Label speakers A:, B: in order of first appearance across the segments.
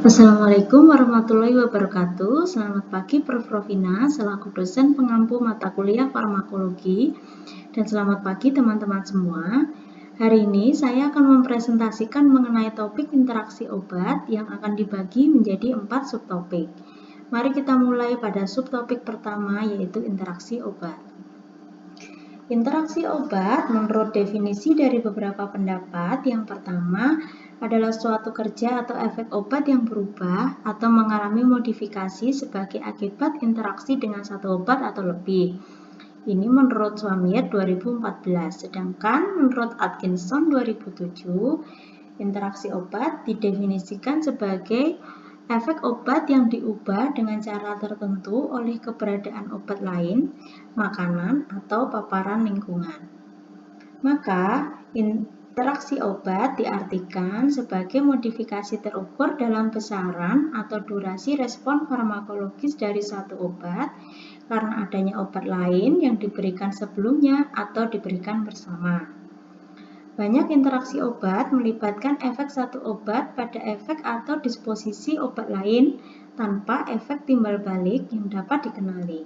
A: Assalamualaikum warahmatullahi wabarakatuh. Selamat pagi Prof. Rovina selaku dosen pengampu mata kuliah farmakologi, dan selamat pagi teman-teman semua. Hari ini saya akan mempresentasikan mengenai topik interaksi obat yang akan dibagi menjadi 4 subtopik. Mari kita mulai pada subtopik pertama, yaitu interaksi obat. Interaksi obat menurut definisi dari beberapa pendapat, yang pertama adalah suatu kerja atau efek obat yang berubah atau mengalami modifikasi sebagai akibat interaksi dengan satu obat atau lebih. Ini menurut Swamiat 2014, sedangkan menurut Atkinson 2007, interaksi obat didefinisikan sebagai efek obat yang diubah dengan cara tertentu oleh keberadaan obat lain, makanan, atau paparan lingkungan. Maka, interaksi obat diartikan sebagai modifikasi terukur dalam besaran atau durasi respon farmakologis dari satu obat karena adanya obat lain yang diberikan sebelumnya atau diberikan bersama. Banyak interaksi obat melibatkan efek satu obat pada efek atau disposisi obat lain tanpa efek timbal balik yang dapat dikenali.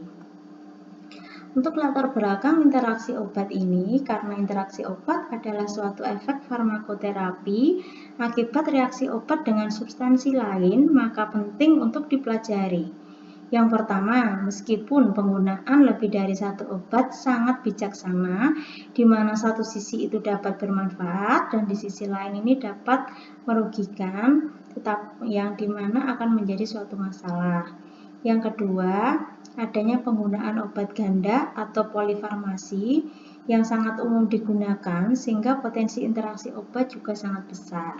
A: Untuk latar belakang interaksi obat ini, karena interaksi obat adalah suatu efek farmakoterapi akibat reaksi obat dengan substansi lain, maka penting untuk dipelajari. Yang pertama, meskipun penggunaan lebih dari satu obat sangat bijaksana, di mana satu sisi itu dapat bermanfaat dan di sisi lain ini dapat merugikan, tetap yang dimana akan menjadi suatu masalah. Yang kedua, adanya penggunaan obat ganda atau polifarmasi yang sangat umum digunakan sehingga potensi interaksi obat juga sangat besar.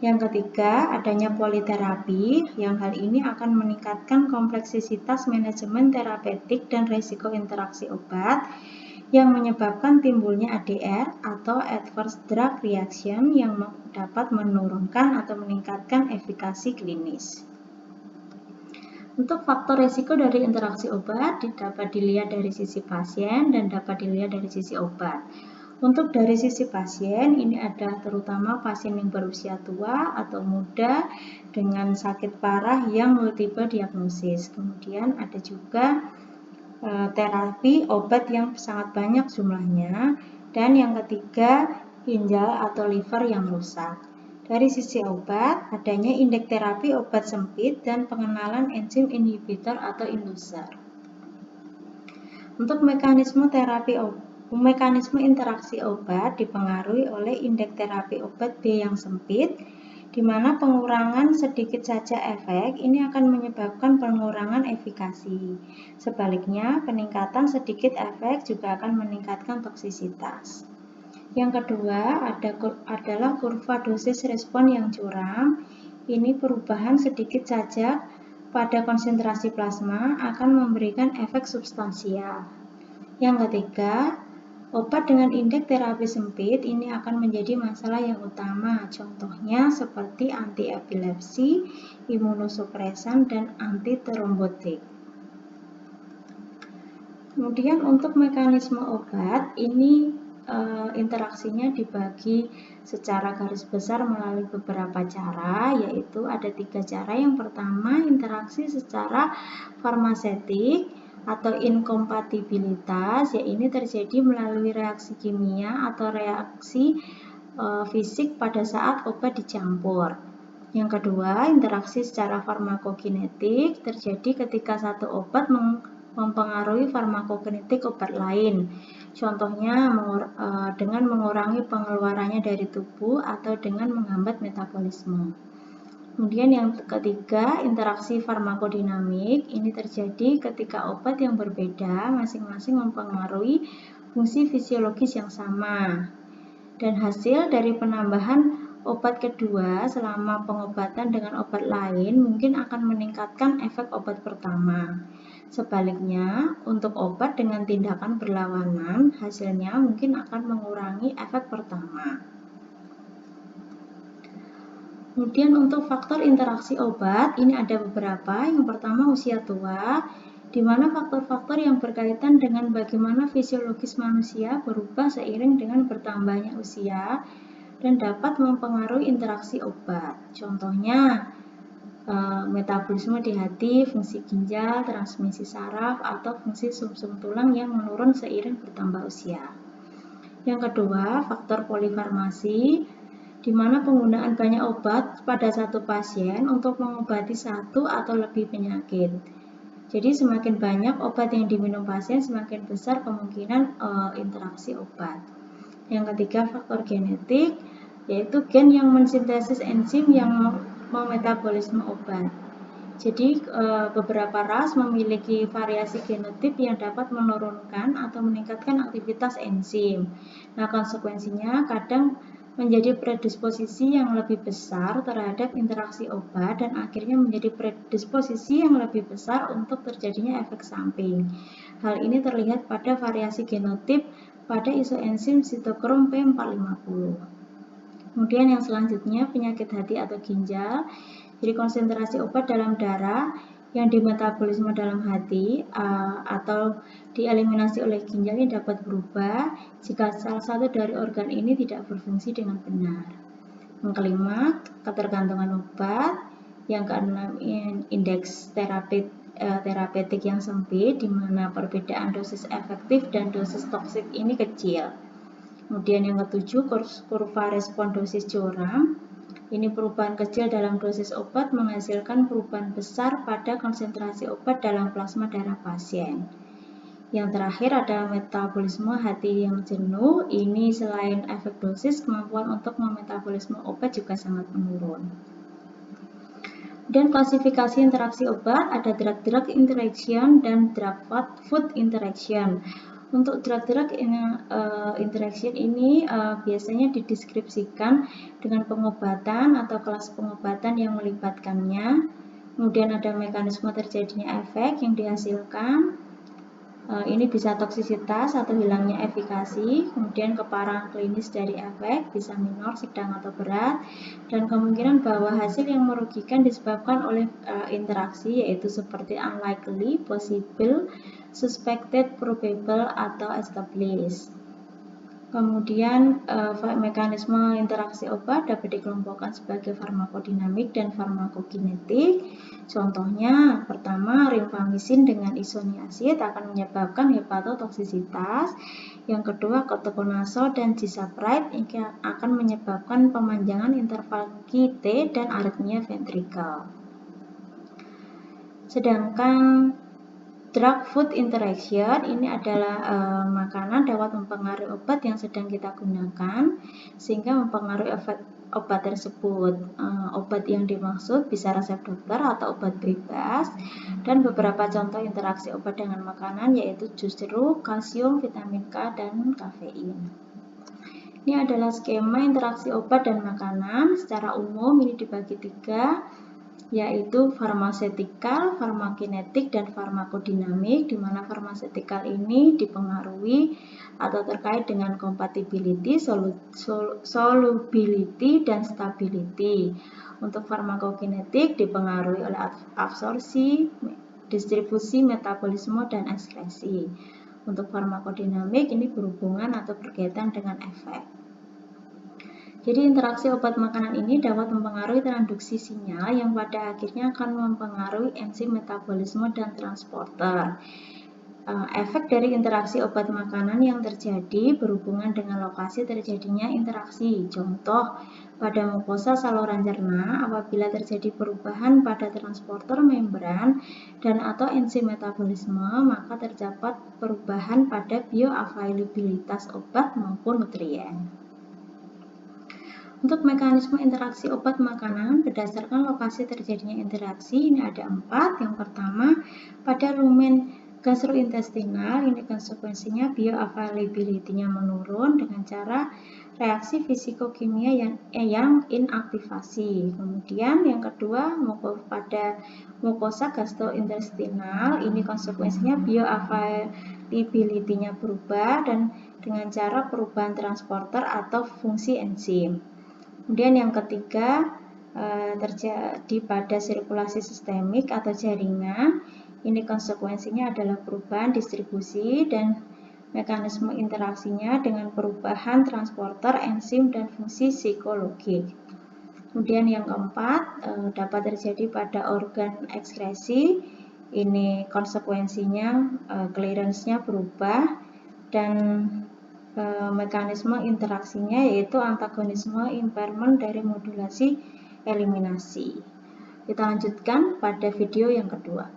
A: Yang ketiga, adanya politerapi yang hal ini akan meningkatkan kompleksitas manajemen terapeutik dan risiko interaksi obat yang menyebabkan timbulnya ADR atau Adverse Drug Reaction yang dapat menurunkan atau meningkatkan efikasi klinis. Untuk faktor risiko dari interaksi obat dapat dilihat dari sisi pasien dan dapat dilihat dari sisi obat. Untuk dari sisi pasien, ini adalah terutama pasien yang berusia tua atau muda dengan sakit parah yang multiple diagnosis. Kemudian ada juga terapi obat yang sangat banyak jumlahnya. Dan yang ketiga, ginjal atau liver yang rusak. Dari sisi obat, adanya indeks terapi obat sempit dan pengenalan enzim inhibitor atau inducer. Untuk mekanisme interaksi obat dipengaruhi oleh indeks terapi obat B yang sempit, di mana pengurangan sedikit saja efek ini akan menyebabkan pengurangan efikasi. Sebaliknya, peningkatan sedikit efek juga akan meningkatkan toksisitas. Yang kedua adalah kurva dosis respon yang curam. Ini perubahan sedikit saja pada konsentrasi plasma akan memberikan efek substansial. Yang ketiga, obat dengan indeks terapi sempit ini akan menjadi masalah yang utama. Contohnya seperti anti-epilepsi, imunosupresan, dan anti-trombotik. Kemudian untuk mekanisme obat ini interaksinya dibagi secara garis besar melalui beberapa cara, yaitu ada 3 cara. Yang pertama, interaksi secara farmasetik atau inkompatibilitas, yaitu terjadi melalui reaksi kimia atau reaksi fisik pada saat obat dicampur. Yang kedua, interaksi secara farmakokinetik terjadi ketika satu obat mempengaruhi farmakokinetik obat lain. Contohnya dengan mengurangi pengeluarannya dari tubuh atau dengan menghambat metabolisme. Kemudian yang ketiga, interaksi farmakodinamik. Ini terjadi ketika obat yang berbeda masing-masing mempengaruhi fungsi fisiologis yang sama. Dan hasil dari penambahan obat kedua selama pengobatan dengan obat lain mungkin akan meningkatkan efek obat pertama. Sebaliknya, untuk obat dengan tindakan berlawanan, hasilnya mungkin akan mengurangi efek pertama. Kemudian untuk faktor interaksi obat, ini ada beberapa. Yang pertama, usia tua, di mana faktor-faktor yang berkaitan dengan bagaimana fisiologis manusia berubah seiring dengan bertambahnya usia dan dapat mempengaruhi interaksi obat. Contohnya, metabolisme di hati, fungsi ginjal, transmisi saraf, atau fungsi sumsum tulang yang menurun seiring bertambah usia. Yang kedua, faktor polifarmasi, di mana penggunaan banyak obat pada satu pasien untuk mengobati satu atau lebih penyakit. Jadi semakin banyak obat yang diminum pasien, semakin besar kemungkinan interaksi obat. Yang ketiga, faktor genetik, yaitu gen yang mensintesis enzim yang memetabolisme obat. Jadi beberapa ras memiliki variasi genotip yang dapat menurunkan atau meningkatkan aktivitas enzim. Nah, konsekuensinya kadang menjadi predisposisi yang lebih besar terhadap interaksi obat dan akhirnya menjadi predisposisi yang lebih besar untuk terjadinya efek samping. Hal ini terlihat pada variasi genotip pada isoenzim sitokrom P450. Kemudian yang selanjutnya, penyakit hati atau ginjal. Jadi konsentrasi obat dalam darah yang dimetabolisme dalam hati atau dieliminasi oleh ginjal ini dapat berubah jika salah satu dari organ ini tidak berfungsi dengan benar. Yang kelima, ketergantungan obat. Yang keenam, indeks terapeutik yang sempit, di mana perbedaan dosis efektif dan dosis toksik ini kecil. Kemudian yang ketujuh, kurva respon dosis curam. Ini perubahan kecil dalam dosis obat menghasilkan perubahan besar pada konsentrasi obat dalam plasma darah pasien. Yang terakhir adalah metabolisme hati yang jenuh. Ini selain efek dosis, kemampuan untuk memetabolisme obat juga sangat menurun. Dan klasifikasi interaksi obat ada drug-drug interaction dan drug-food interaction. Untuk drug-drug interaction ini biasanya dideskripsikan dengan pengobatan atau kelas pengobatan yang melibatkannya. Kemudian ada mekanisme terjadinya efek yang dihasilkan. Ini bisa toksisitas atau hilangnya efikasi, kemudian keparahan klinis dari efek, bisa minor, sedang, atau berat, dan kemungkinan bahwa hasil yang merugikan disebabkan oleh interaksi, yaitu seperti unlikely, possible, suspected, probable, atau established. Kemudian mekanisme interaksi obat dapat dikelompokkan sebagai farmakodinamik dan farmakokinetik. Contohnya, pertama, rifampicin dengan isoniazid akan menyebabkan hepatotoksisitas. Yang kedua, ketoconazole dan cisapride akan menyebabkan pemanjangan interval QT dan aritmia ventrikel. Sedangkan drug-food interaction ini adalah makanan dapat mempengaruhi obat yang sedang kita gunakan sehingga mempengaruhi efek obat tersebut. Obat yang dimaksud bisa resep dokter atau obat bebas, dan beberapa contoh interaksi obat dengan makanan yaitu jus jeruk, kalsium, vitamin K, dan kafein. Ini adalah skema interaksi obat dan makanan. Secara umum ini dibagi tiga, yaitu farmasetikal, farmakinetik, dan farmakodinamik, di mana farmasetikal ini dipengaruhi atau terkait dengan compatibility, solubility, dan stability. Untuk farmakokinetik dipengaruhi oleh absorpsi, distribusi, metabolisme, dan ekskresi. Untuk farmakodinamik ini berhubungan atau berkaitan dengan efek. Jadi interaksi obat makanan ini dapat mempengaruhi transduksi sinyal yang pada akhirnya akan mempengaruhi enzim metabolisme dan transporter. Efek dari interaksi obat makanan yang terjadi berhubungan dengan lokasi terjadinya interaksi. Contoh, pada mukosa saluran cerna apabila terjadi perubahan pada transporter membran dan atau enzim metabolisme, maka terdapat perubahan pada bioavailabilitas obat maupun nutrien. Untuk mekanisme interaksi obat makanan berdasarkan lokasi terjadinya interaksi ini ada 4. Yang pertama, pada rumen gastrointestinal, ini konsekuensinya bioavailability-nya menurun dengan cara reaksi fisikokimia yang inaktivasi. Kemudian yang kedua, pada mukosa gastrointestinal, ini konsekuensinya bioavailability-nya berubah dan dengan cara perubahan transporter atau fungsi enzim. Kemudian yang ketiga, terjadi pada sirkulasi sistemik atau jaringan. Ini konsekuensinya adalah perubahan distribusi dan mekanisme interaksinya dengan perubahan transporter, enzim, dan fungsi psikologik. Kemudian yang keempat, dapat terjadi pada organ ekskresi. Ini konsekuensinya clearance-nya berubah dan mekanisme interaksinya yaitu antagonisme impairment dari modulasi eliminasi. Kita lanjutkan pada video yang kedua.